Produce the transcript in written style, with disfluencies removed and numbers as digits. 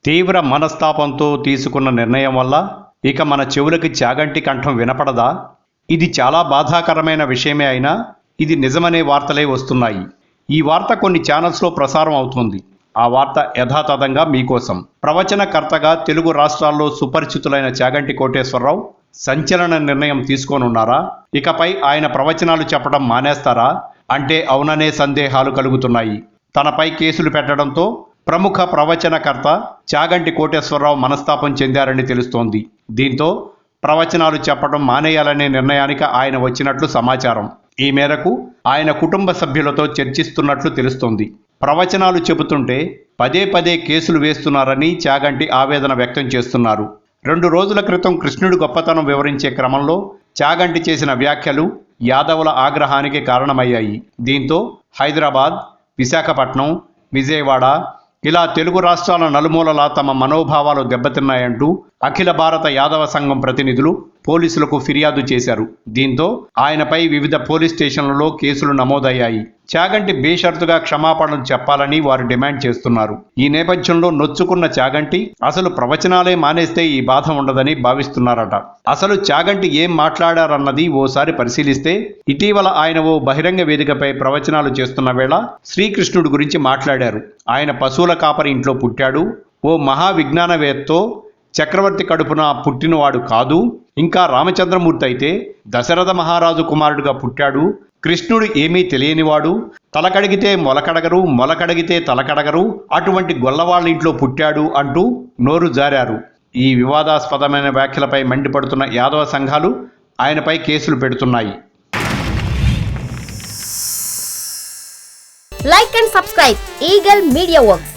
తీవ్ర మనస్తాపంతో తీసుకున్న నిర్ణయం వల్ల ఇక మన చెవులకి చాగంటి కంఠం వినపడదా? ఇది చాలా బాధాకరమైన విషయమే అయినా ఇది నిజమనే వార్తలే వస్తున్నాయి. ఈ వార్త కొన్ని ఛానల్స్లో ప్రసారం అవుతుంది. ఆ వార్త యథాతథంగా మీకోసం. ప్రవచనకర్తగా తెలుగు రాష్ట్రాల్లో సుపరిచితులైన చాగంటి కోటేశ్వరరావు సంచలన నిర్ణయం తీసుకోనున్నారా? ఇకపై ఆయన ప్రవచనాలు చెప్పడం మానేస్తారా అంటే అవుననే సందేహాలు కలుగుతున్నాయి. తనపై కేసులు పెట్టడంతో ప్రముఖ ప్రవచనకర్త చాగంటి కోటేశ్వరరావు మనస్తాపం చెందారని తెలుస్తోంది. దీంతో ప్రవచనాలు చెప్పడం మానేయాలనే నిర్ణయానికి ఆయన వచ్చినట్లు సమాచారం. ఈ మేరకు ఆయన కుటుంబ సభ్యులతో చర్చిస్తున్నట్లు తెలుస్తోంది. ప్రవచనాలు చెబుతుంటే పదే పదే కేసులు వేస్తున్నారని చాగంటి ఆవేదన వ్యక్తం చేస్తున్నారు. 2 రోజుల క్రితం కృష్ణుడి గొప్పతనం వివరించే క్రమంలో చాగంటి చేసిన వ్యాఖ్యలు యాదవుల ఆగ్రహానికి కారణమయ్యాయి. దీంతో హైదరాబాద్, విశాఖపట్నం, విజయవాడ ఇలా తెలుగు రాష్ట్రాల నలుమూలలా తమ మనోభావాలు దెబ్బతిన్నాయంటూ అఖిల భారత యాదవ సంఘం ప్రతినిధులు పోలీసులకు ఫిర్యాదు చేశారు. దీంతో ఆయనపై వివిధ పోలీస్ స్టేషన్లలో కేసులు నమోదయ్యాయి. చాగంటి బేషరతుగా క్షమాపణలు చెప్పాలని వారు డిమాండ్ చేస్తున్నారు. ఈ నేపథ్యంలో నొచ్చుకున్న చాగంటి అసలు ప్రవచనాలే మానేస్తే ఈ బాధ ఉండదని భావిస్తున్నారట. అసలు చాగంటి ఏం మాట్లాడారన్నది ఓసారి పరిశీలిస్తే ఇటీవల ఆయన ఓ బహిరంగ వేదికపై ప్రవచనాలు చేస్తున్న వేళ శ్రీకృష్ణుడి గురించి మాట్లాడారు. ఆయన పశువుల కాపరి ఇంట్లో పుట్టాడు, ఓ మహావిజ్ఞానవేత్తో చక్రవర్తి కడుపున పుట్టినవాడు కాదు, ఇంకా రామచంద్రమూర్తి అయితే దశరథ మహారాజు కుమారుడుగా పుట్టాడు, కృష్ణుడు ఏమీ తెలియనివాడు, తలకడిగితే మొలకడగరు, మొలకడిగితే తలకడగరు, అటువంటి గొల్లవాళ్ళ ఇంట్లో పుట్టాడు అంటూ నోరు జారారు. ఈ వివాదాస్పదమైన వ్యాఖ్యలపై మండిపడుతున్న యాదవ సంఘాలు ఆయనపై కేసులు పెడుతున్నాయి. Like and subscribe Eagle Media Works.